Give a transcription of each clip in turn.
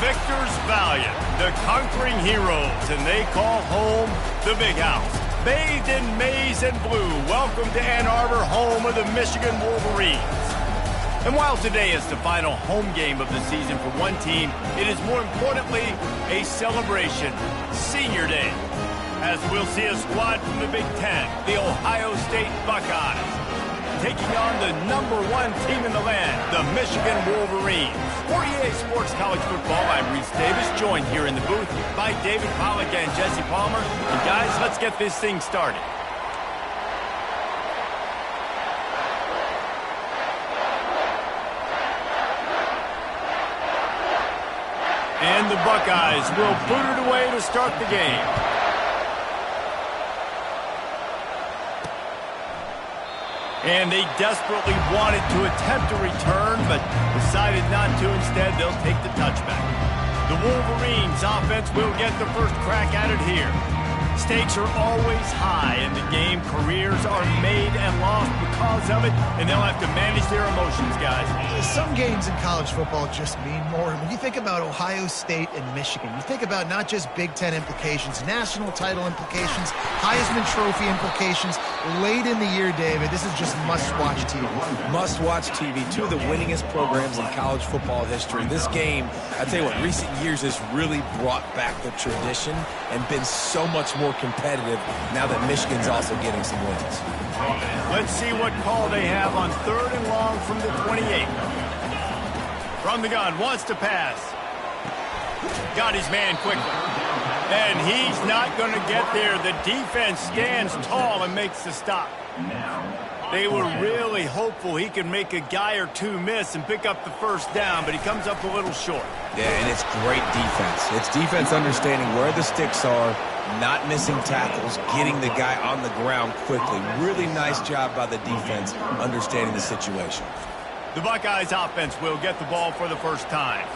victors valiant, the conquering heroes, and they call home the Big House. Bathed in maize and blue, welcome to Ann Arbor, home of the Michigan Wolverines. And while today is the final home game of the season for one team, it is more importantly a celebration, Senior Day, as we'll see a squad from the Big Ten, the Ohio State Buckeyes, taking on the #1 team in the land, the Michigan Wolverines. For EA Sports College Football, I'm Reese Davis, joined here in the booth by David Pollack and Jesse Palmer. And guys, let's get this thing started. And the Buckeyes will boot it away to start the game. And they desperately wanted to attempt a return, but decided not to. Instead, they'll take the touchback. The Wolverines offense will get the first crack at it here. Stakes are always high in the game. Careers are made and lost because of it, and they'll have to manage their emotions, guys. Some games in college football just mean more. When you think about Ohio State and Michigan, you think about not just Big Ten implications, national title implications, Heisman Trophy implications. Late in the year, David, this is just must-watch TV. Must-watch TV. Two of the winningest programs in college football history. This game, I tell you what, recent years has really brought back the tradition and been so much more competitive now that Michigan's also getting some wins. Let's see what call they have on 3rd and long from the 28. From the gun, wants to pass. Got his man quickly. And he's not going to get there. The defense stands tall and makes the stop. They were really hopeful he could make a guy or two miss and pick up the first down, but he comes up a little short. Yeah, and it's great defense. It's defense understanding where the sticks are, not missing tackles, getting the guy on the ground quickly. Really nice job by the defense understanding the situation. The Buckeyes offense will get the ball for the first time.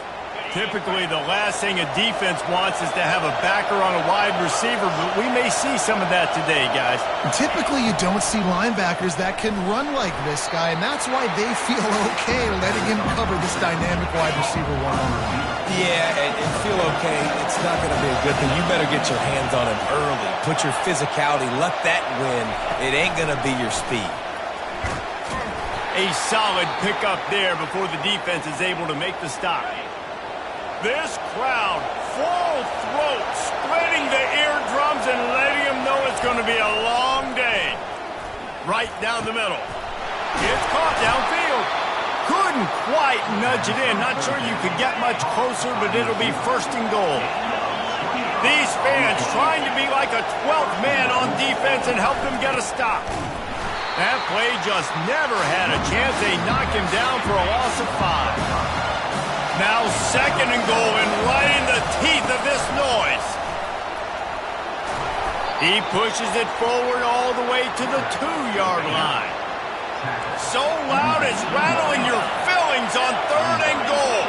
Typically, the last thing a defense wants is to have a backer on a wide receiver, but we may see some of that today, guys. Typically, you don't see linebackers that can run like this guy, and that's why they feel okay letting him cover this dynamic wide receiver one-on-one. Yeah, and feel okay. It's not going to be a good thing. You better get your hands on him early. Put your physicality. Let that win. It ain't going to be your speed. A solid pickup there before the defense is able to make the stop. This crowd, full throat, splitting the eardrums and letting them know it's going to be a long day. Right down the middle. It's caught downfield. Couldn't quite nudge it in. Not sure you could get much closer, but it'll be 1st and goal. These fans trying to be like a 12th man on defense and help them get a stop. That play just never had a chance. They knock him down for a loss of 5. Now 2nd and goal, and right in the teeth of this noise. He pushes it forward all the way to the 2-yard line. So loud it's rattling your fillings on 3rd and goal.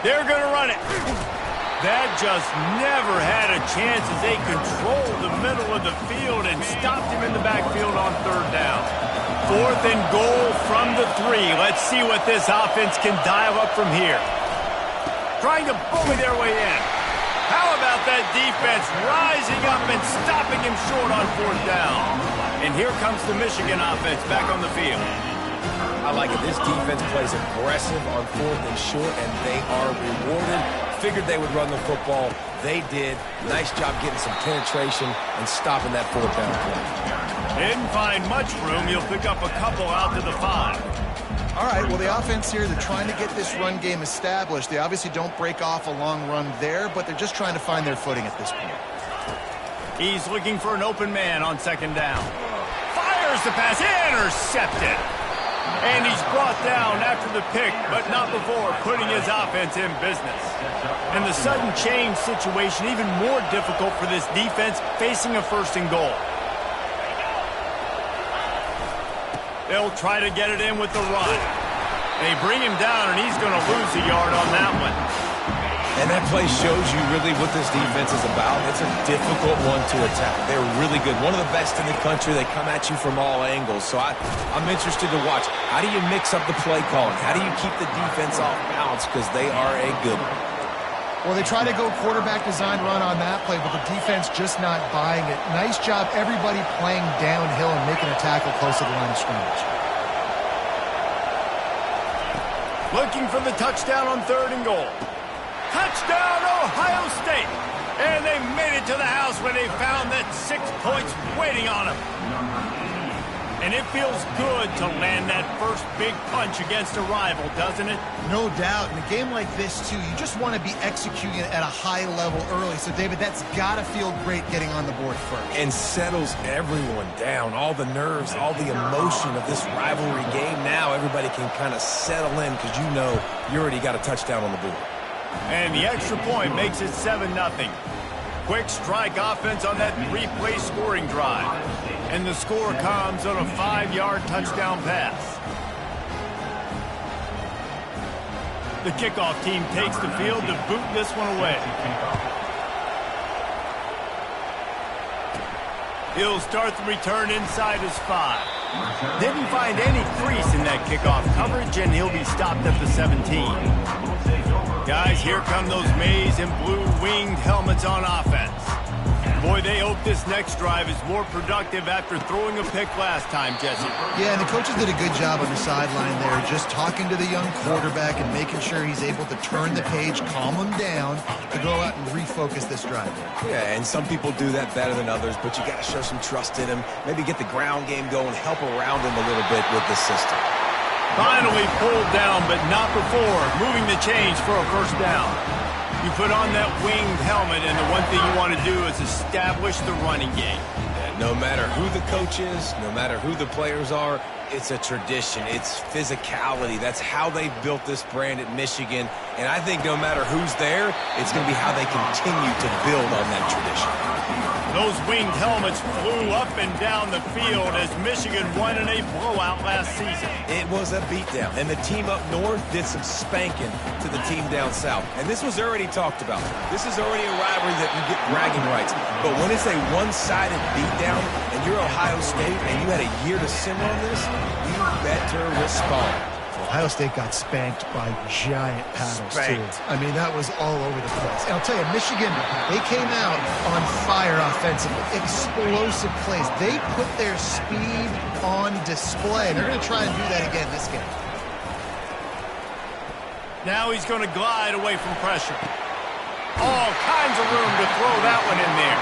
They're going to run it. That just never had a chance as they controlled the middle of the field and stopped him in the backfield on 3rd down. 4th and goal from the 3. Let's see what this offense can dial up from here. Trying to bully their way in. How about that defense rising up and stopping him short on 4th down? And here comes the Michigan offense back on the field. I like it. This defense plays aggressive on 4th and short, and they are rewarded. Figured they would run the football. They did. Nice job getting some penetration and stopping that 4th down play. Didn't find much room. He'll pick up a couple out to the 5. All right, well, the offense here, they're trying to get this run game established. They obviously don't break off a long run there, but they're just trying to find their footing at this point. He's looking for an open man on 2nd down. Fires the pass. Intercepted. And he's brought down after the pick, but not before putting his offense in business. And the sudden change situation even more difficult for this defense facing a 1st and goal. They'll try to get it in with the run. They bring him down, and he's going to lose a yard on that one. And that play shows you really what this defense is about. It's a difficult one to attack. They're really good. One of the best in the country. They come at you from all angles. So I'm interested to watch. How do you mix up the play calling? How do you keep the defense off balance? Because they are a good one. Well, they try to go quarterback design run on that play, but the defense just not buying it. Nice job, everybody playing downhill and making a tackle close to the line of scrimmage. Looking for the touchdown on 3rd and goal. Touchdown, Ohio State! And they made it to the house when they found that 6 points waiting on them. And it feels good to land that first big punch against a rival, doesn't it? No doubt. In a game like this, too, you just want to be executing it at a high level early. So, David, that's got to feel great getting on the board first. And settles everyone down. All the nerves, all the emotion of this rivalry game. Now everybody can kind of settle in because you know you already got a touchdown on the board. And the extra point makes it 7-0. Quick strike offense on that 3-play scoring drive. And the score comes on a 5-yard touchdown pass. The kickoff team takes the field to boot this one away. He'll start the return inside his 5. Didn't find any crease in that kickoff coverage, and he'll be stopped at the 17. Guys, here come those maize and blue winged helmets on offense. Boy, they hope this next drive is more productive after throwing a pick last time, Jesse. Yeah, and the coaches did a good job on the sideline there, just talking to the young quarterback and making sure he's able to turn the page, calm him down, to go out and refocus this drive. Yeah, and some people do that better than others, but you got to show some trust in him. Maybe get the ground game going, help around him a little bit with the system. Finally pulled down, but not before moving the chains for a first down. You put on that winged helmet, and the one thing you want to do is establish the running game. No matter who the coach is, no matter who the players are, it's a tradition. It's physicality. That's how they've built this brand at Michigan. And I think no matter who's there, it's going to be how they continue to build on that tradition. Those winged helmets flew up and down the field as Michigan won in a blowout last season. It was a beatdown, and the team up north did some spanking to the team down south. And this was already talked about. This is already a rivalry that you get bragging rights. But when it's a one-sided beatdown, and you're Ohio State, and you had a year to simmer on this, you better respond. Ohio State got spanked by giant paddles, too. I mean, that was all over the place. And I'll tell you, Michigan, they came out on fire offensively. Explosive plays. They put their speed on display. They're going to try and do that again this game. Now he's going to glide away from pressure. All kinds of room to throw that one in there.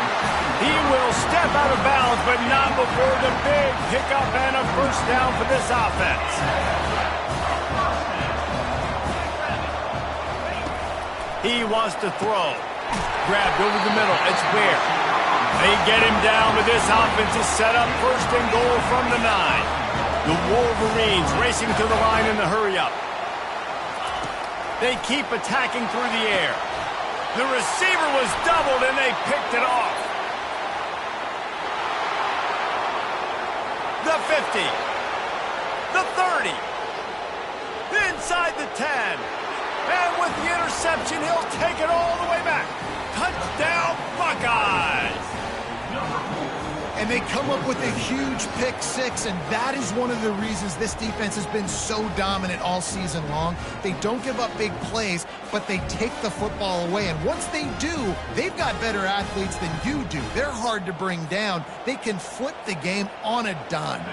He will step out of bounds, but not before the big pickup and a first down for this offense. He wants to throw. Grabbed over the middle. It's Ware. They get him down, but this offense is set up 1st and goal from the 9. The Wolverines racing to the line in the hurry-up. They keep attacking through the air. The receiver was doubled, and they picked it off. The 50. The 30. Inside the 10. And with the interception, he'll take it all the way back. Touchdown, Buckeyes! And they come up with a huge pick 6, and that is one of the reasons this defense has been so dominant all season long. They don't give up big plays, but they take the football away. And once they do, they've got better athletes than you do. They're hard to bring down. They can flip the game on a dime.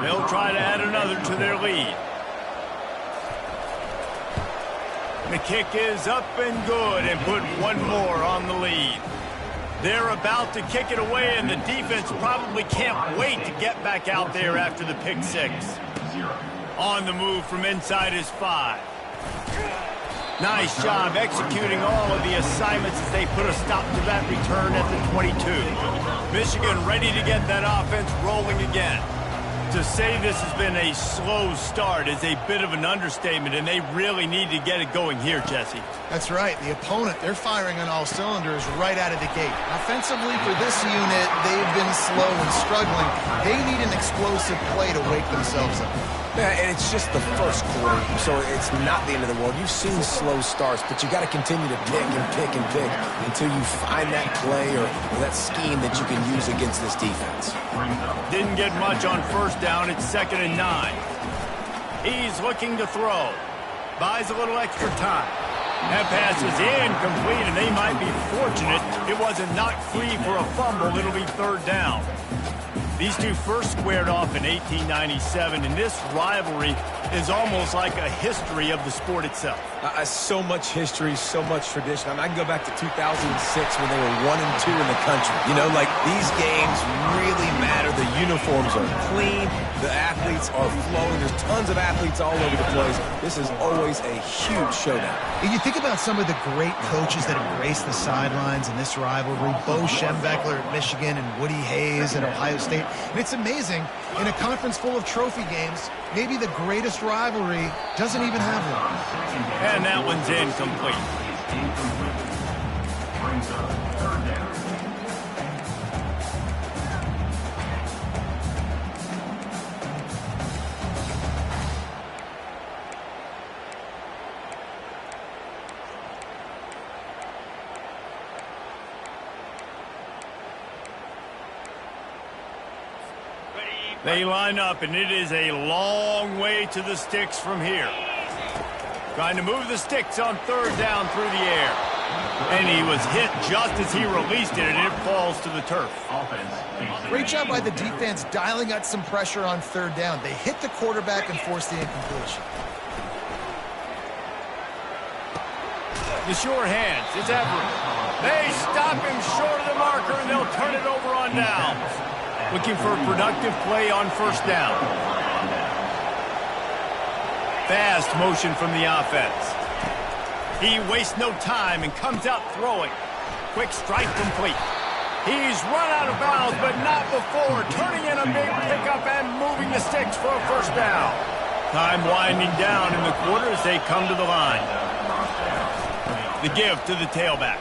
They'll try to add another to their lead. The kick is up and good and put one more on the lead. They're about to kick it away, and the defense probably can't wait to get back out there after the pick 6. On the move from inside his 5. Nice job executing all of the assignments as they put a stop to that return at the 22. Michigan ready to get that offense rolling again. To say this has been a slow start is a bit of an understatement, and they really need to get it going here, Jesse. That's right. The opponent, they're firing on all cylinders right out of the gate. Offensively, for this unit, they've been slow and struggling. They need an explosive play to wake themselves up. Yeah, and it's just the first quarter, so it's not the end of the world. You've seen slow starts, but you got to continue to pick and pick and pick until you find that play or that scheme that you can use against this defense. Didn't get much on first down. It's 2nd and 9. He's looking to throw. Buys a little extra time. That pass is incomplete, and they might be fortunate it wasn't knocked free for a fumble. It'll be 3rd down. These two first squared off in 1897, and this rivalry is almost like a history of the sport itself. So much history, so much tradition. I mean, I can go back to 2006 when they were 1-2 in the country. You know, like, these games really matter. The uniforms are clean. The athletes are flowing. There's tons of athletes all over the place. This is always a huge showdown. And you think about some of the great coaches that embrace the sidelines in this rivalry. Bo Schembechler at Michigan and Woody Hayes at Ohio State. And it's amazing, in a conference full of trophy games, maybe the greatest rivalry doesn't even have one. And that one's incomplete. Brings up 3rd down. They line up, and it is a long way to the sticks from here. Trying to move the sticks on 3rd down through the air. And he was hit just as he released it, and it falls to the turf. Great job by the defense dialing out some pressure on 3rd down. They hit the quarterback and forced the incompletion. The sure hands. It's Everett. They stop him short of the marker, and they'll turn it over on downs. Looking for a productive play on 1st down. Fast motion from the offense. He wastes no time and comes out throwing. Quick strike complete. He's run out of bounds, but not before. Turning in a big pickup and moving the sticks for a 1st down. Time winding down in the quarter as they come to the line. The give to the tailback.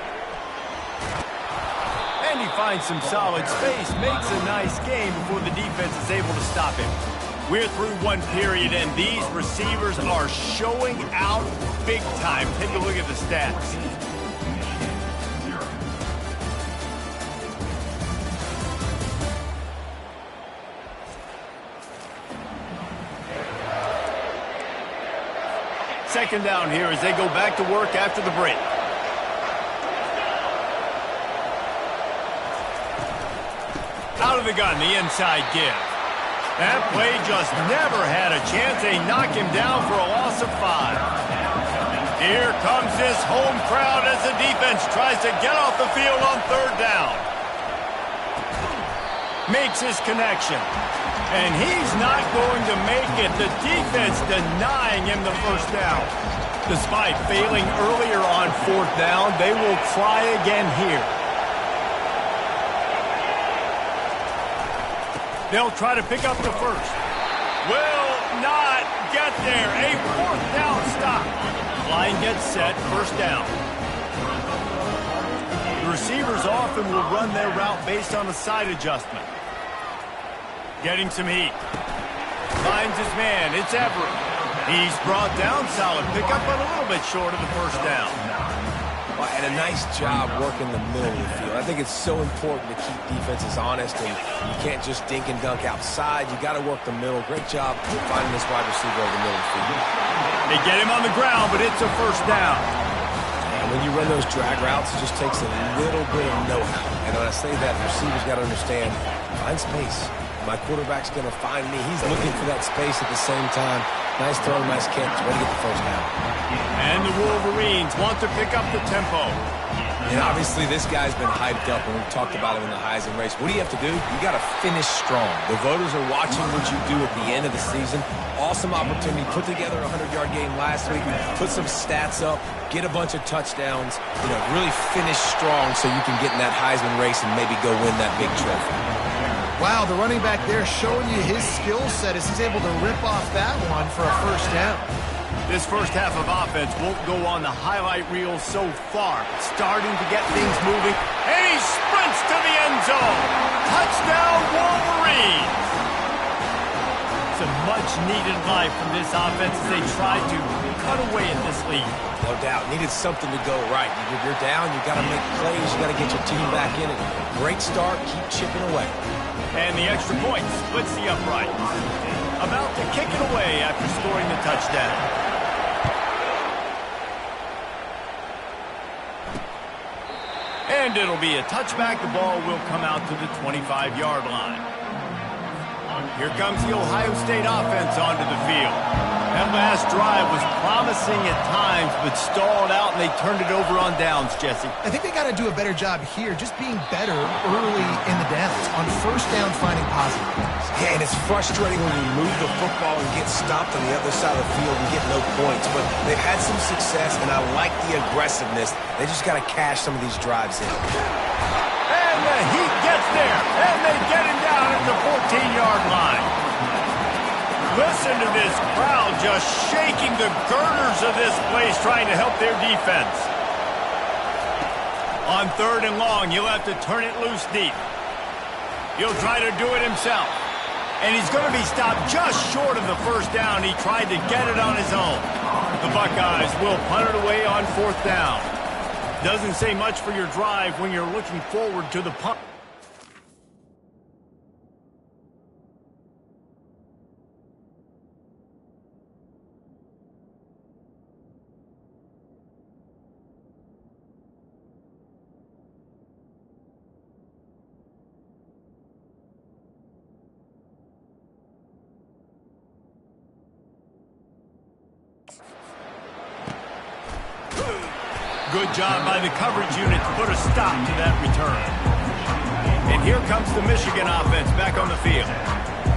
And he finds some solid space, makes a nice game before the defense is able to stop him. We're through one period, and these receivers are showing out big time. Take a look at the stats. Second down here as they go back to work after the break. Out of the gun, the inside give. That play just never had a chance. They knock him down for a loss of 5. Here comes this home crowd as the defense tries to get off the field on 3rd down. Makes his connection. And he's not going to make it. The defense denying him the 1st down. Despite failing earlier on 4th down, they will try again here. They'll try to pick up the 1st. Will not get there. A 4th down stop. Line gets set. 1st down. The receivers often will run their route based on a side adjustment. Getting some heat. Finds his man. It's Everett. He's brought down. Solid pickup, but a little bit short of the 1st down. And a nice job working the middle of the field. I think it's so important to keep defenses honest, and you can't just dink and dunk outside. You got to work the middle. Great job finding this wide receiver over the middle of the field. They get him on the ground, but it's a 1st down. And when you run those drag routes, it just takes a little bit of know-how. And when I say that, the receiver's got to understand, find space. My quarterback's going to find me. He's looking for that space at the same time. Nice throw, nice catch. Way to get the 1st down. And the Wolverines want to pick up the tempo. And obviously this guy's been hyped up, and we've talked about him in the Heisman race. What do you have to do? You got to finish strong. The voters are watching what you do at the end of the season. Awesome opportunity. Put together a 100-yard game last week. Put some stats up. Get a bunch of touchdowns. You know, really finish strong so you can get in that Heisman race and maybe go win that big trophy. Wow, the running back there showing you his skill set as he's able to rip off that one for a first down. This first half of offense won't go on the highlight reel so far. Starting to get things moving, and he sprints to the end zone. Touchdown, Wolverines! Some much-needed life from this offense as they tried to cut away at this lead. No doubt. Needed something to go right. If you're down, you got to make plays. You got to get your team back in it. Great start. Keep chipping away. And the extra point splits the upright. About to kick it away after scoring the touchdown. And it'll be a touchback. The ball will come out to the 25-yard line. Here comes the Ohio State offense onto the field. That last drive was promising at times, but stalled out, and they turned it over on downs, Jesse. I think they got to do a better job here, just being better early in the downs. On first down, finding positive points. Yeah, and it's frustrating when you move the football and get stopped on the other side of the field and get no points. But they've had some success, and I like the aggressiveness. They just got to cash some of these drives in. And the Heat gets there, and they get him down at the 14-yard line. Listen to this crowd just shaking the girders of this place, trying to help their defense. On 3rd and long, he'll have to turn it loose deep. He'll try to do it himself. And he's going to be stopped just short of the first down. He tried to get it on his own. The Buckeyes will punt it away on 4th down. Doesn't say much for your drive when you're looking forward to the punt. Good job by the coverage unit to put a stop to that return. And here comes the Michigan offense back on the field.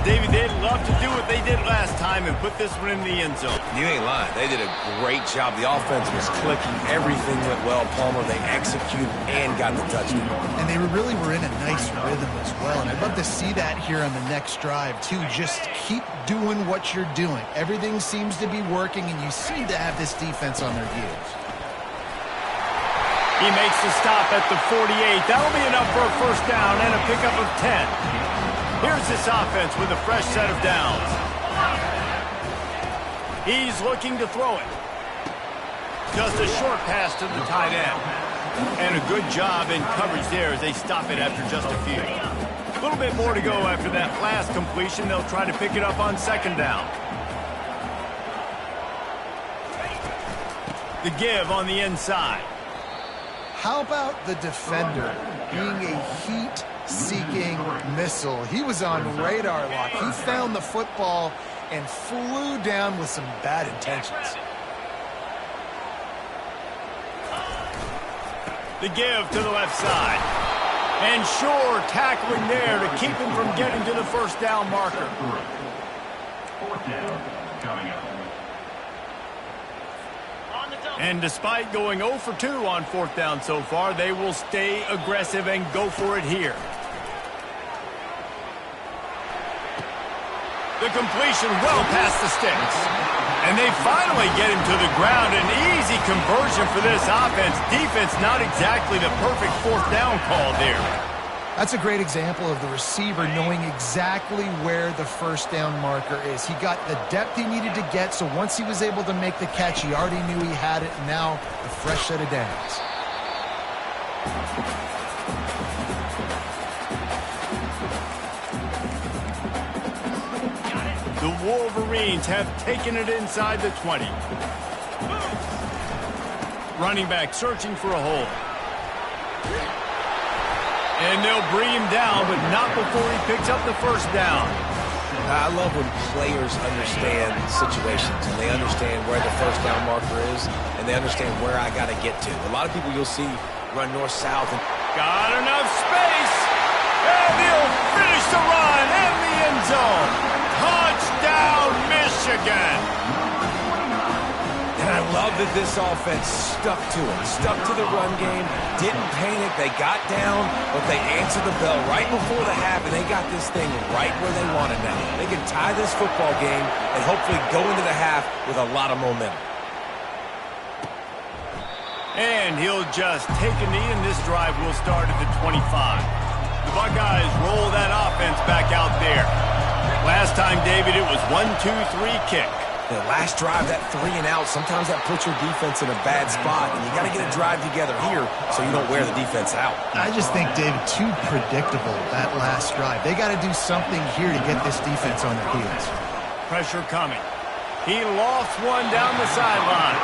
David, they'd love to do what they did last time and put this one in the end zone. You ain't lying. They did a great job. The offense was clicking. Everything went well. Palmer, they executed and got the touchdown. And they really were in a nice rhythm as well. And I'd love to see that here on the next drive, too. Just keep doing what you're doing. Everything seems to be working, and you seem to have this defense on their heels. He makes the stop at the 48. That'll be enough for a first down and a pickup of 10. Here's this offense with a fresh set of downs. He's looking to throw it. Just a short pass to the tight end. And a good job in coverage there as they stop it after just a few. A little bit more to go after that last completion. They'll try to pick it up on 2nd down. The give on the inside. How about the defender being a heat-seeking missile? He was on radar lock. He found the football and flew down with some bad intentions. The give to the left side. And Shore tackling there to keep him from getting to the first down marker. 4th down coming up. And despite going 0 for 2 on 4th down so far, they will stay aggressive and go for it here. The completion well past the sticks. And they finally get him to the ground. An easy conversion for this offense. Defense not exactly the perfect 4th down call there. That's a great example of the receiver knowing exactly where the first down marker is. He got the depth he needed to get, so once he was able to make the catch, he already knew he had it, and now a fresh set of downs. The Wolverines have taken it inside the 20. Running back searching for a hole. And they'll bring him down, but not before he picks up the first down. I love when players understand situations and they understand where the first down marker is and they understand where I got to get to. A lot of people you'll see run north-south. Got enough space. And he'll finish the run in the end zone. Touchdown, Michigan. And I love love that this offense stuck to it, stuck to the run game, didn't panic. They got down, but they answered the bell right before the half, and they got this thing right where they wanted now. They can tie this football game and hopefully go into the half with a lot of momentum. And he'll just take a knee, and this drive will start at the 25. The Buckeyes roll that offense back out there. Last time, David, it was 1-2-3 kick. The last drive, that 3 and out, sometimes that puts your defense in a bad spot, and you got to get a drive together here so you don't wear the defense out. I just think, David, too predictable, that last drive. They got to do something here to get this defense on their heels. Pressure coming. He lofts one down the sideline.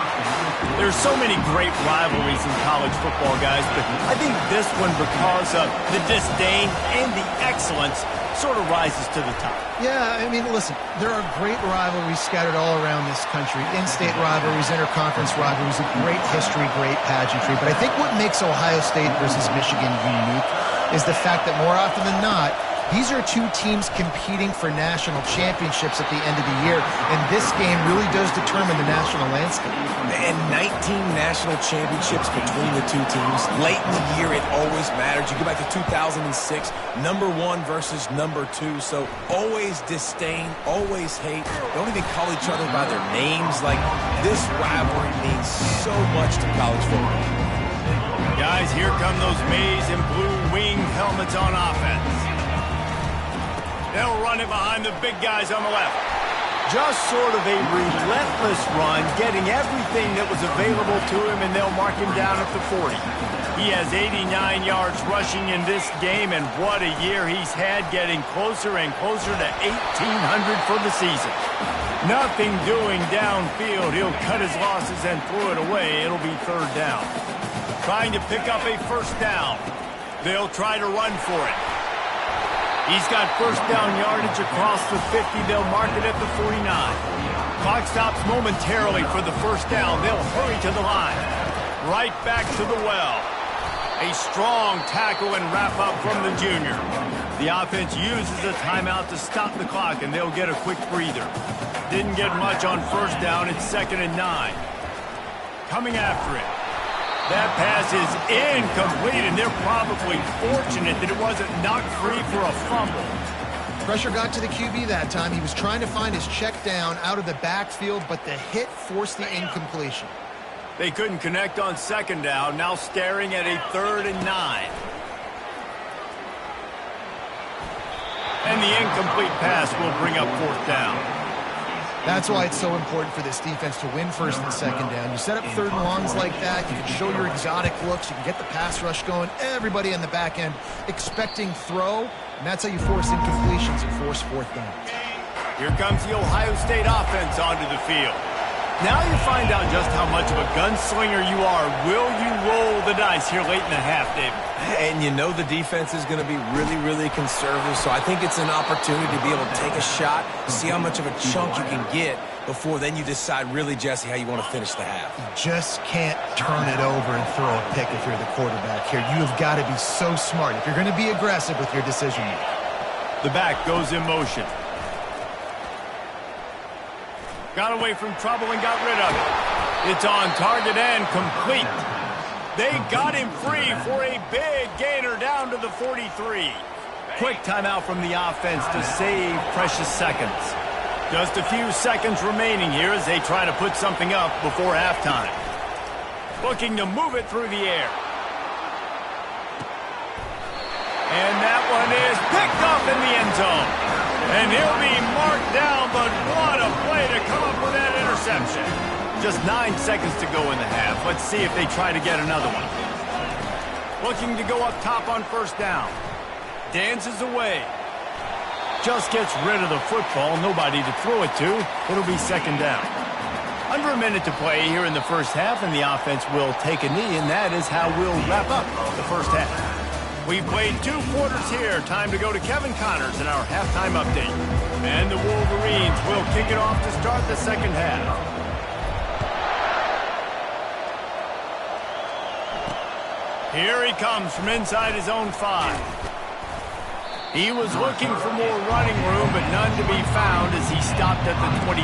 There's so many great rivalries in college football, guys, but I think this one, because of the disdain and the excellence, sort of rises to the top. Yeah, I mean, listen, there are great rivalries scattered all around this country. In-state rivalries, interconference rivalries, a great history, great pageantry. But I think what makes Ohio State versus Michigan unique is the fact that more often than not, these are two teams competing for national championships at the end of the year, and this game really does determine the national landscape. And 19 national championships between the two teams. Late in the year, it always matters. You go back to 2006, number 1 versus number 2, so always disdain, always hate. Don't even call each other by their names. Like, this rivalry means so much to college football. Guys, here come those maize and blue wing helmets on offense. They'll run it behind the big guys on the left. Just sort of a relentless run, getting everything that was available to him, and they'll mark him down at the 40. He has 89 yards rushing in this game, and what a year he's had, getting closer and closer to 1,800 for the season. Nothing doing downfield. He'll cut his losses and throw it away. It'll be 3rd down. Trying to pick up a 1st down. They'll try to run for it. He's got 1st down yardage across the 50. They'll mark it at the 49. Clock stops momentarily for the 1st down. They'll hurry to the line. Right back to the well. A strong tackle and wrap up from the junior. The offense uses a timeout to stop the clock, and they'll get a quick breather. Didn't get much on 1st down. It's 2nd and 9. Coming after it. That pass is incomplete, and they're probably fortunate that it wasn't knocked free for a fumble. Pressure got to the QB that time. He was trying to find his check down out of the backfield, but the hit forced the incompletion. They couldn't connect on 2nd down, now staring at a 3rd and 9. And the incomplete pass will bring up 4th down. That's why it's so important for this defense to win 1st and 2nd down. You set up 3rd and longs like that, you can show your exotic looks, you can get the pass rush going, everybody in the back end expecting throw, and that's how you force incompletions and force 4th down. Here comes the Ohio State offense onto the field. Now you find out just how much of a gunslinger you are. Will you roll the dice here late in the half, David? And you know the defense is going to be really, really conservative, so I think it's an opportunity to be able to take a shot, see how much of a chunk you can get before then you decide really, Jesse, how you want to finish the half. You just can't turn it over and throw a pick if you're the quarterback here. You have got to be so smart if you're going to be aggressive with your decision making. The back goes in motion. Got away from trouble and got rid of it. It's on target and complete. They got him free for a big gainer down to the 43. Quick timeout from the offense to save precious seconds. Just a few seconds remaining here as they try to put something up before halftime. Looking to move it through the air. And that one is picked up in the end zone. And he'll be marked down, but what a play to come up with that interception. Just 9 seconds to go in the half. Let's see if they try to get another one. Looking to go up top on 1st down. Dances away. Just gets rid of the football. Nobody to throw it to. It'll be 2nd down. Under a minute to play here in the 1st half, and the offense will take a knee, and that is how we'll wrap up the 1st half. We've played 2 quarters here. Time to go to Kevin Connors in our halftime update. And the Wolverines will kick it off to start the 2nd half. Here he comes from inside his own 5. He was looking for more running room, but none to be found as he stopped at the 23.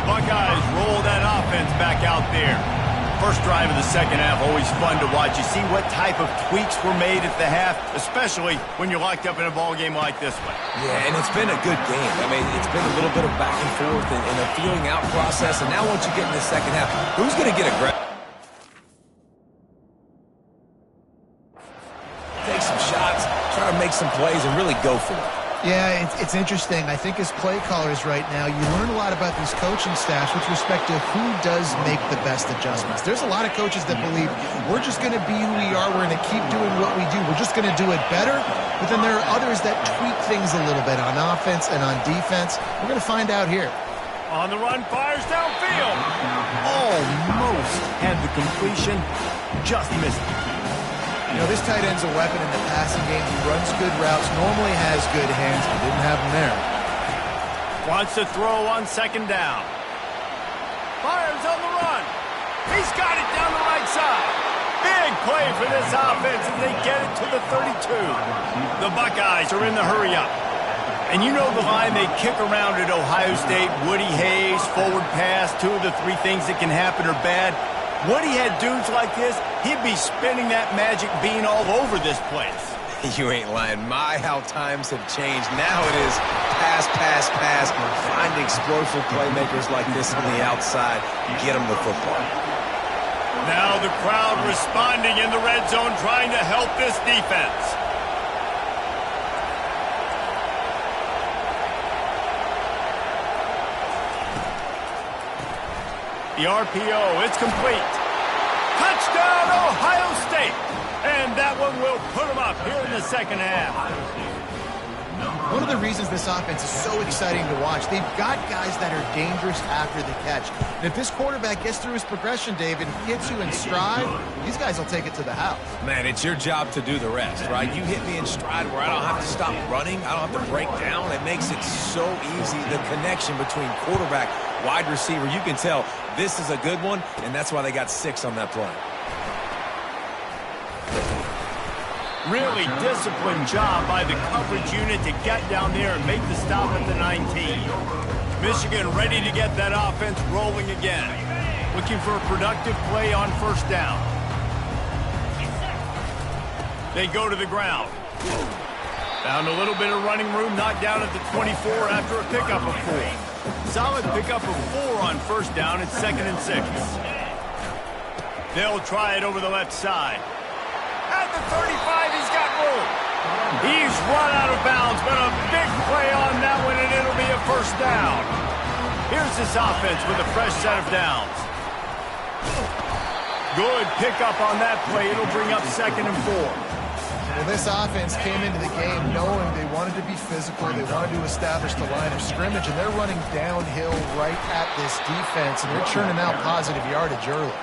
Buckeyes roll that offense back out there. First drive of the second half, always fun to watch. You see what type of tweaks were made at the half, especially when you're locked up in a ball game like this one. Yeah, and it's been a good game. I mean, it's been a little bit of back and forth and a feeling out process. And now once you get in the second half, who's going to get aggressive? Take some shots, try to make some plays, and really go for it. Yeah, it's interesting. I think as play callers right now, you learn a lot about these coaching staffs with respect to who does make the best adjustments. There's a lot of coaches that believe we're just going to be who we are. We're going to keep doing what we do. We're just going to do it better. But then there are others that tweak things a little bit on offense and on defense. We're going to find out here. On the run, fires downfield. Almost had the completion, just missed it. You know, this tight end's a weapon in the passing game. He runs good routes, normally has good hands, but didn't have them there. Wants to throw on second down. Fires on the run. He's got it down the right side. Big play for this offense as they get it to the 32. The Buckeyes are in the hurry up. And you know the line they kick around at Ohio State, Woody Hayes, forward pass, 2 of the 3 things that can happen are bad. Woody had dudes like this, he'd be spinning that magic bean all over this place. You ain't lying. My, how times have changed. Now it is pass, pass, pass. Find explosive playmakers like this on the outside. Get them the football. Now the crowd responding in the red zone, trying to help this defense. The RPO, it's complete. Touchdown, Ohio State. And that one will put them up here in the second half. One of the reasons this offense is so exciting to watch, they've got guys that are dangerous after the catch. And if this quarterback gets through his progression, David, he hits you in stride, these guys will take it to the house. Man, it's your job to do the rest, right? You hit me in stride where I don't have to stop running. I don't have to break down. It makes it so easy, the connection between quarterback, wide receiver. You can tell this is a good one, and that's why they got 6 on that play. Really disciplined job by the coverage unit to get down there and make the stop at the 19. Michigan ready to get that offense rolling again. Looking for a productive play on first down. They go to the ground. Found a little bit of running room, knocked down at the 24 after a pickup of 4. Solid pickup of 4 on first down. It's 2nd and 6. They'll try it over the left side. At the 35, he's got room. He's run out of bounds, but a big play on that one, and it'll be a first down. Here's this offense with a fresh set of downs. Good pickup on that play. It'll bring up 2nd and 4. Well, this offense came into the game knowing they wanted to be physical, they wanted to establish the line of scrimmage, and they're running downhill right at this defense, and they're churning out positive yardage early.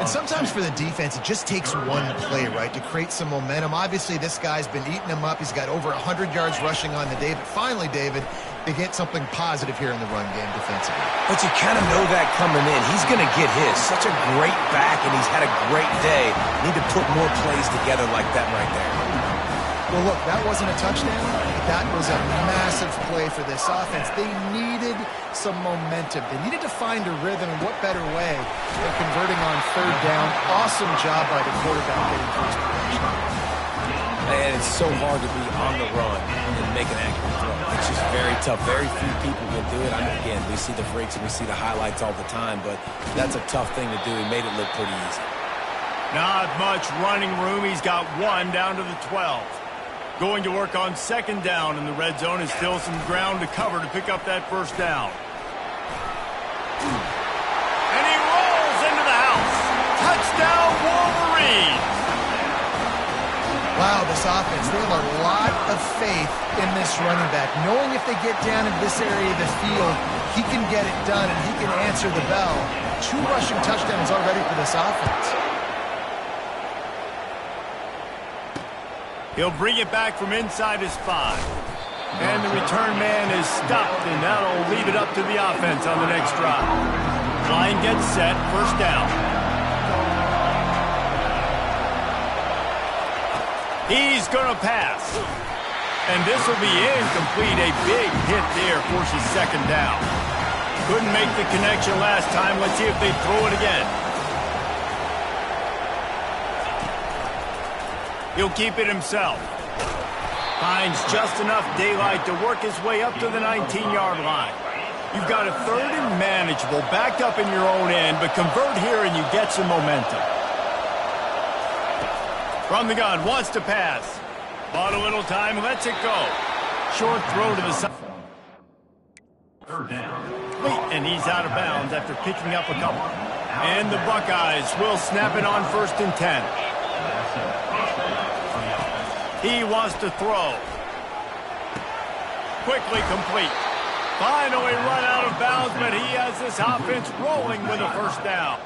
And sometimes for the defense, it just takes one play, right, to create some momentum. Obviously, this guy's been eating them up. He's got over 100 yards rushing on the day. But finally, David, they get something positive here in the run game defensively. But you kind of know that coming in. He's going to get his. Such a great back, and he's had a great day. Need to put more plays together like that right there. Well, look, that wasn't a touchdown. That was a massive play for this offense. They needed some momentum. They needed to find a rhythm, and what better way than converting on third down. Awesome job by the quarterback getting first progression. And it's so hard to be on the run and make an accurate throw. It's just very tough. Very few people will do it. I mean, again, we see the freaks and we see the highlights all the time, but that's a tough thing to do. He made it look pretty easy. Not much running room. He's got 1 down to the 12. Going to work on 2nd down in the red zone. Is still some ground to cover to pick up that first down. And he rolls into the house. Touchdown, Wolverines. Wow, this offense, they have a lot of faith in this running back, knowing if they get down in this area of the field, he can get it done and he can answer the bell. 2 rushing touchdowns already for this offense. He'll bring it back from inside his 5. And the return man is stopped, and that'll leave it up to the offense on the next drive. Line gets set, first down. He's going to pass. And this will be incomplete. A big hit there forces 2nd down. Couldn't make the connection last time. Let's see if they throw it again. He'll keep it himself. Finds just enough daylight to work his way up to the 19-yard line. You've got a 3rd and manageable, backed up in your own end, but convert here and you get some momentum. From the gun, wants to pass. Bought a little time, lets it go. Short throw to the side. 3rd down. And he's out of bounds after picking up a couple. And the Buckeyes will snap it on 1st and 10. He wants to throw. Quickly complete. Finally run out of bounds, but he has this offense rolling with a 1st down.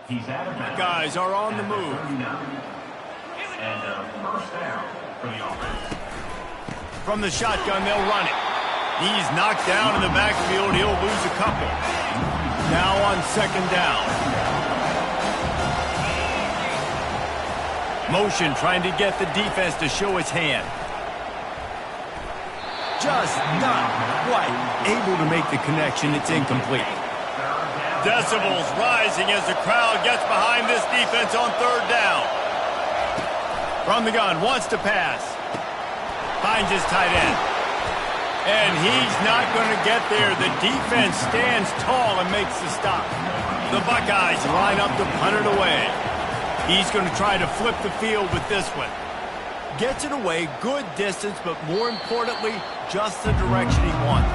Guys are on the move. And a 1st down for the offense. From the shotgun, they'll run it. He's knocked down in the backfield. He'll lose a couple. Now on 2nd down. Motion trying to get the defense to show its hand. Just not quite able to make the connection. It's incomplete. Decibels rising as the crowd gets behind this defense on third down. From the gun, wants to pass. Finds his tight end. And he's not going to get there. The defense stands tall and makes the stop. The Buckeyes line up to punt it away. He's going to try to flip the field with this one. Gets it away, good distance, but more importantly, just the direction he wanted.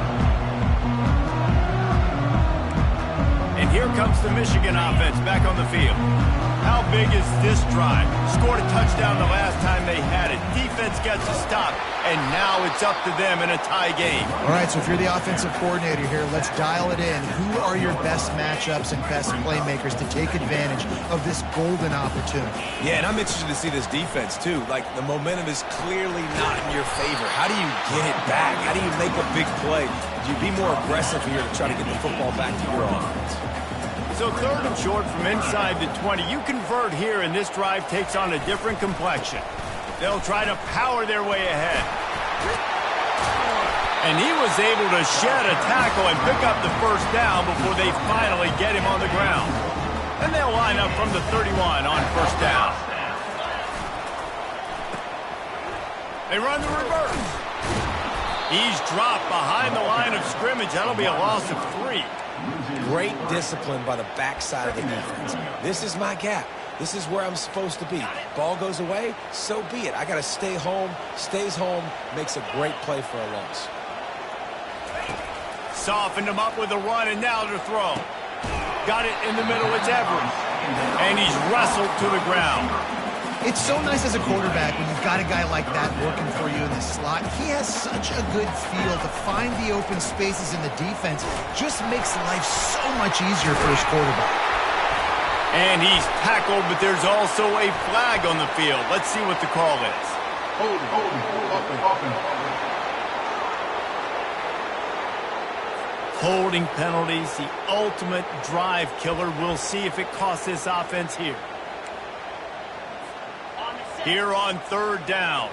And here comes the Michigan offense back on the field. How big is this drive? Scored a touchdown the last time they had it. Defense gets a stop, and now it's up to them in a tie game. All right, so if you're the offensive coordinator here, let's dial it in. Who are your best matchups and best playmakers to take advantage of this golden opportunity? Yeah, and I'm interested to see this defense, too. Like, the momentum is clearly not in your favor. How do you get it back? How do you make a big play? Do you be more aggressive here to try to get the football back to your offense? So third and short from inside the 20. You convert here, and this drive takes on a different complexion. They'll try to power their way ahead. And he was able to shed a tackle and pick up the first down before they finally get him on the ground. And they'll line up from the 31 on first down. They run the reverse. He's dropped behind the line of scrimmage. That'll be a loss of 3. Great discipline by the backside of the defense. This is my gap. This is where I'm supposed to be. Ball goes away, so be it. I got to stay home. Stays home, makes a great play for a loss. Softened him up with a run, and now to throw. Got it in the middle. It's Everett. And he's wrestled to the ground. It's so nice as a quarterback when you've got a guy like that working for you in the slot. He has such a good feel to find the open spaces in the defense. Just makes life so much easier for his quarterback. And he's tackled, but there's also a flag on the field. Let's see what the call is. Holding penalties, the ultimate drive killer. We'll see if it costs this offense here. Here on third down.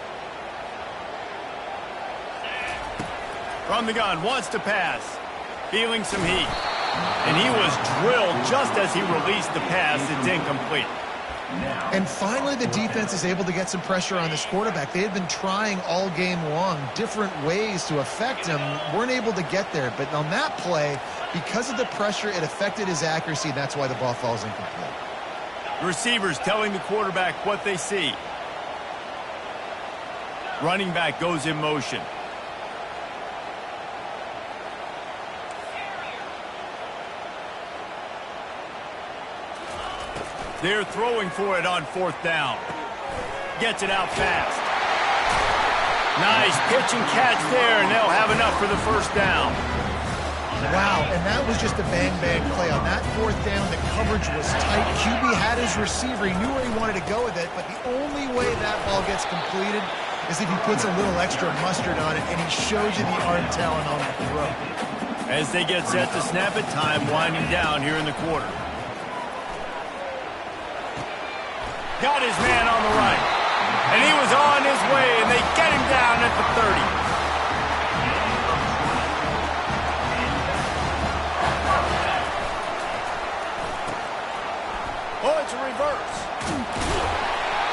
From the gun, wants to pass. Feeling some heat. And he was drilled just as he released the pass. It's incomplete. And finally, the defense is able to get some pressure on this quarterback. They had been trying all game long, different ways to affect him. Weren't able to get there. But on that play, because of the pressure, it affected his accuracy. That's why the ball falls incomplete. Receivers telling the quarterback what they see. Running back goes in motion. They're throwing for it on fourth down. Gets it out fast. Nice pitch and catch there, and they'll have enough for the first down. Wow, and that was just a bang-bang play. On that fourth down, the coverage was tight. QB had his receiver. He knew where he wanted to go with it, but the only way that ball gets completed is if he puts a little extra mustard on it, and he shows you the arm talent on the throw. As they get set to snap it, time winding down here in the quarter. Got his man on the right. And he was on his way, and they get him down at the 30. Oh, it's a reverse.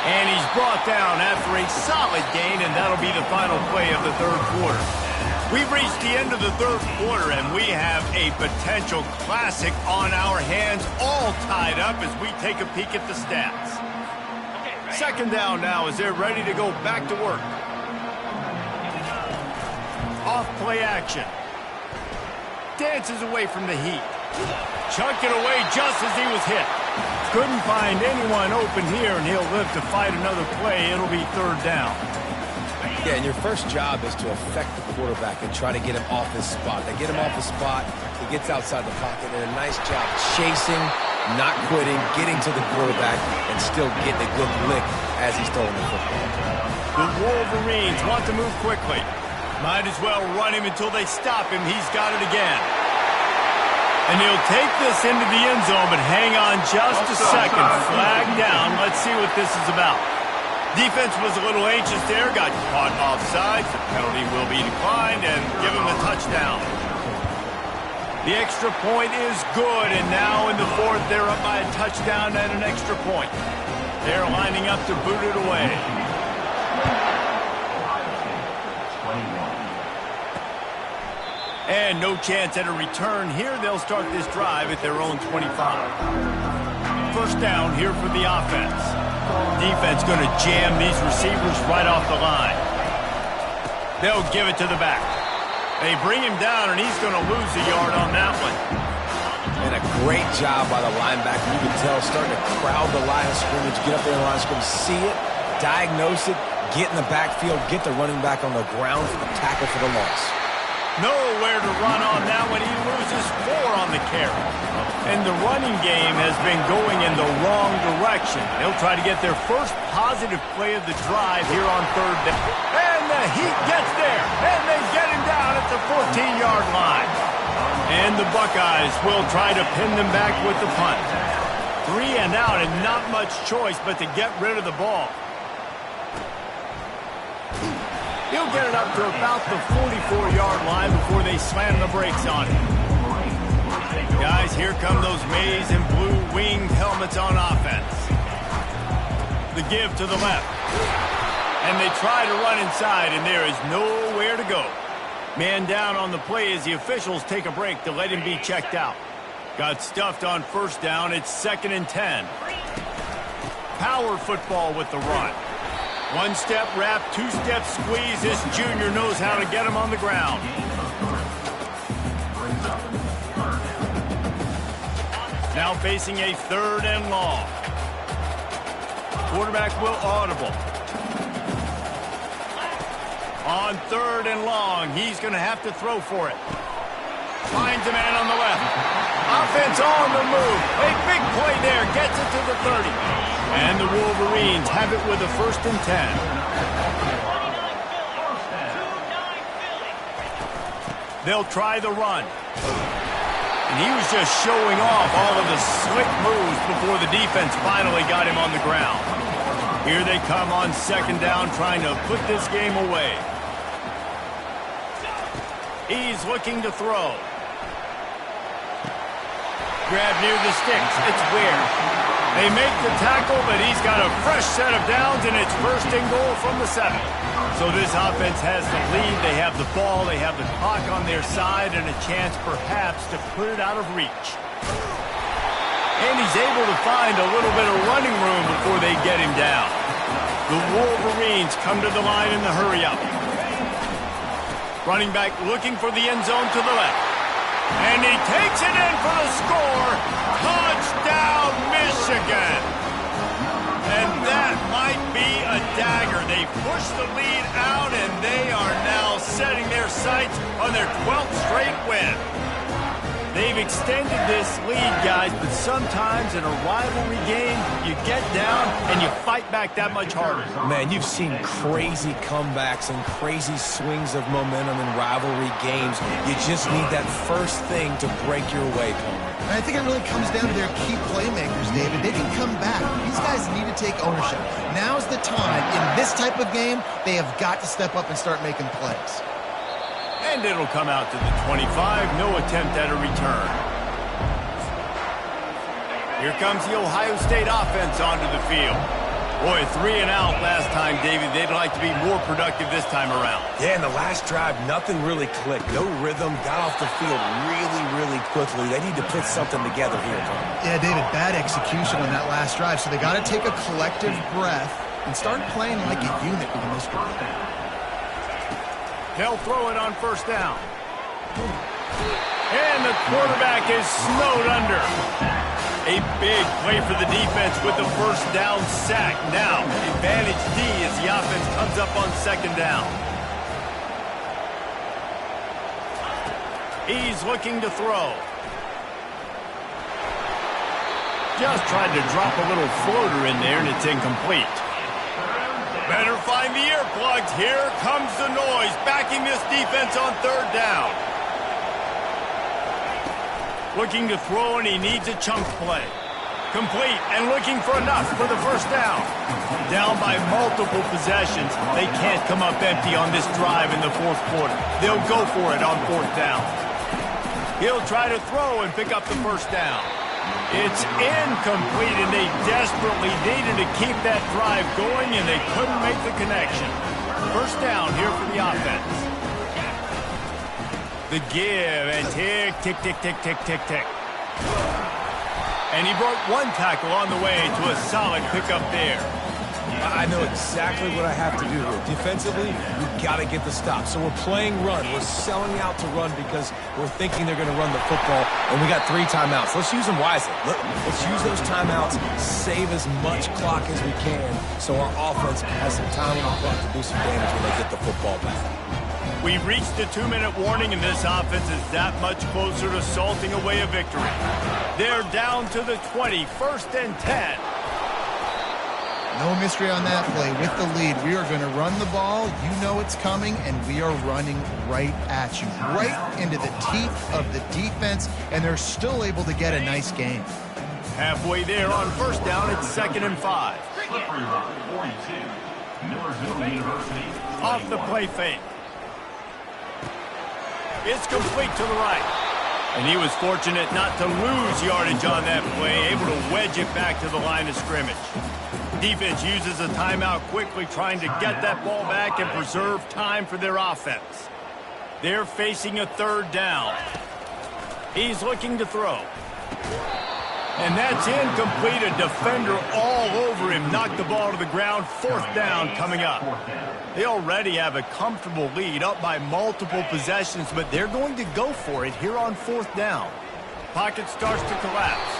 And he's brought down after a solid gain, and that'll be the final play of the third quarter. We've reached the end of the third quarter, and we have a potential classic on our hands, all tied up as we take a peek at the stats. Second down now as they're ready to go back to work. Off play action. Dances away from the heat. Chunked it away just as he was hit. Couldn't find anyone open here, and he'll live to fight another play. It'll be third down. Yeah, and your first job is to affect the quarterback and try to get him off his spot. They get him off his spot, he gets outside the pocket, and a nice job chasing, not quitting, getting to the quarterback, and still getting a good lick as he's throwing the football. The Wolverines want to move quickly. Might as well run him until they stop him. He's got it again. And he'll take this into the end zone, but hang on just a second. Flag down. Let's see what this is about. Defense was a little anxious there, got caught offside. The penalty will be declined and give him the touchdown. The extra point is good, and now in the fourth, they're up by a touchdown and an extra point. They're lining up to boot it away. And no chance at a return here. They'll start this drive at their own 25. First down here for the offense. Defense going to jam these receivers right off the line. They'll give it to the back. They bring him down, and he's going to lose a yard on that one. And a great job by the linebacker. You can tell starting to crowd the line of scrimmage, get up there in the line of scrimmage, see it, diagnose it, get in the backfield, get the running back on the ground for the tackle for the loss. Nowhere to run on that one. He loses 4 on the carry. And the running game has been going in the wrong direction. They'll try to get their first positive play of the drive here on third down. And the heat gets there. And they get him down at the 14-yard line. And the Buckeyes will try to pin them back with the punt. 3 and out and not much choice but to get rid of the ball. He'll get it up to about the 44-yard line before they slam the brakes on it. Guys, here come those maize and blue winged helmets on offense. The give to the left. And they try to run inside, and there is nowhere to go. Man down on the play as the officials take a break to let him be checked out. Got stuffed on first down. It's 2nd and 10. Power football with the run. 1-step wrap, 2-step squeeze. This junior knows how to get him on the ground. Now facing a 3rd and long. Quarterback will audible. On 3rd and long, he's going to have to throw for it. Finds a man on the left. Offense on the move. A big play there. Gets it to the 30. And the Wolverines have it with a 1st and 10. They'll try the run. And he was just showing off all of the slick moves before the defense finally got him on the ground. Here they come on 2nd down, trying to put this game away. He's looking to throw. Grab near the sticks. It's Ware. They make the tackle, but he's got a fresh set of downs, and it's 1st and goal from the 7. So this offense has the lead. They have the ball. They have the clock on their side and a chance perhaps to put it out of reach. And he's able to find a little bit of running room before they get him down. The Wolverines come to the line in the hurry-up. Running back looking for the end zone to the left. And he takes it in for the score. Touchdown, Michigan. And that might be a dagger. They push the lead out, and they are now setting their sights on their 12th straight win. They've extended this lead, guys, but sometimes in a rivalry game, you get down and you fight back that much harder. Man, you've seen crazy comebacks and crazy swings of momentum in rivalry games. You just need that first thing to break your way, Palmer. I think it really comes down to their key playmakers, David. They can come back. These guys need to take ownership. Now's the time. In this type of game, they have got to step up and start making plays. And it'll come out to the 25. No attempt at a return. Here comes the Ohio State offense onto the field. Boy, 3 and out last time, David. They'd like to be more productive this time around. Yeah, in the last drive, nothing really clicked. No rhythm, got off the field really quickly. They need to put something together here, Tom. Yeah, David, bad execution on that last drive. So they got to take a collective breath and start playing like a unit in this drive. They'll throw it on first down. And the quarterback is snowed under. A big play for the defense with the first down sack. Now, advantage D as the offense comes up on 2nd down. He's looking to throw. Just tried to drop a little floater in there, and it's incomplete. Better find the earplugs. Here comes the noise, backing this defense on 3rd down. Looking to throw, and he needs a chunk play. Complete and looking for enough for the first down. Down by multiple possessions. They can't come up empty on this drive in the fourth quarter. They'll go for it on fourth down. He'll try to throw and pick up the first down. It's incomplete, and they desperately needed to keep that drive going, and they couldn't make the connection. First down here for the offense. The give, and tick, tick, tick, tick, tick, tick, tick. And he broke one tackle on the way to a solid pickup there. I know exactly what I have to do here. Defensively, we've got to get the stop. So we're playing run. We're selling out to run because we're thinking they're going to run the football, and we got 3 timeouts. Let's use them wisely. Let's use those timeouts, save as much clock as we can so our offense has some time on the clock to do some damage when they get the football back. We've reached the 2-minute warning, and this offense is that much closer to salting away a victory. They're down to the 20, 1st and 10. No mystery on that play. With the lead, we are going to run the ball. You know it's coming, and we are running right at you, right into the teeth of the defense, and they're still able to get a nice gain. Halfway there on first down, it's 2nd and 5. Slippery rock, 42. Millersville University. Off the play fake. It's complete to the right. And he was fortunate not to lose yardage on that play, able to wedge it back to the line of scrimmage. Defense uses a timeout quickly, trying to get that ball back and preserve time for their offense. They're facing a 3rd down. He's looking to throw. And that's incomplete. A defender all over him. Knocked the ball to the ground. 4th down coming up. They already have a comfortable lead, up by multiple possessions, but they're going to go for it here on 4th down. Pocket starts to collapse.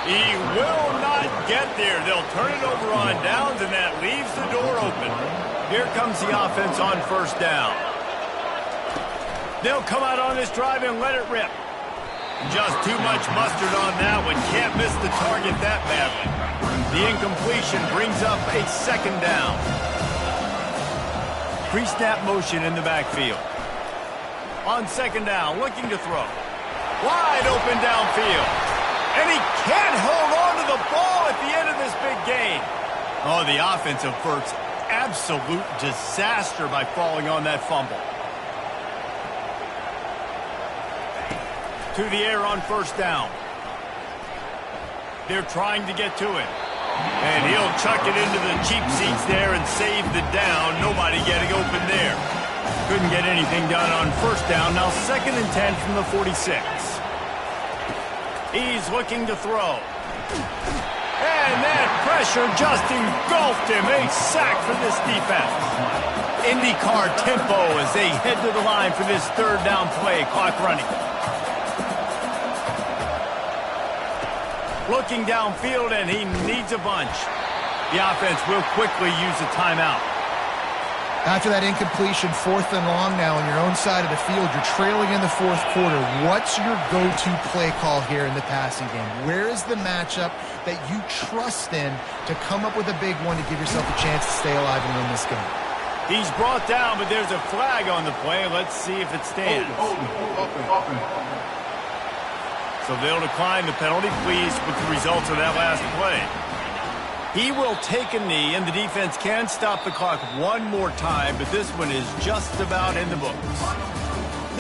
He will not get there. They'll turn it over on downs, and that leaves the door open. Here comes the offense on 1st down. They'll come out on this drive and let it rip. Just too much mustard on that one. Can't miss the target that badly. The incompletion brings up a 2nd down. Pre-snap motion in the backfield. On 2nd down, looking to throw. Wide open downfield. And he can't hold on to the ball at the end of this big game. Oh, the offense averts absolute disaster by falling on that fumble. To the air on 1st down. They're trying to get to it. And he'll chuck it into the cheap seats there and save the down. Nobody getting open there. Couldn't get anything done on 1st down. Now 2nd and 10 from the 46. He's looking to throw. And that pressure just engulfed him. A sack for this defense. IndyCar tempo as they head to the line for this 3rd down play. Clock running. Looking downfield, and he needs a bunch. The offense will quickly use a timeout. After that incompletion, 4th and long now on your own side of the field, you're trailing in the 4th quarter. What's your go-to play call here in the passing game? Where is the matchup that you trust in to come up with a big one to give yourself a chance to stay alive and win this game? He's brought down, but there's a flag on the play. Let's see if it stands. So they'll decline the penalty, pleased with the results of that last play. He will take a knee, and the defense can stop the clock one more time, but this one is just about in the books.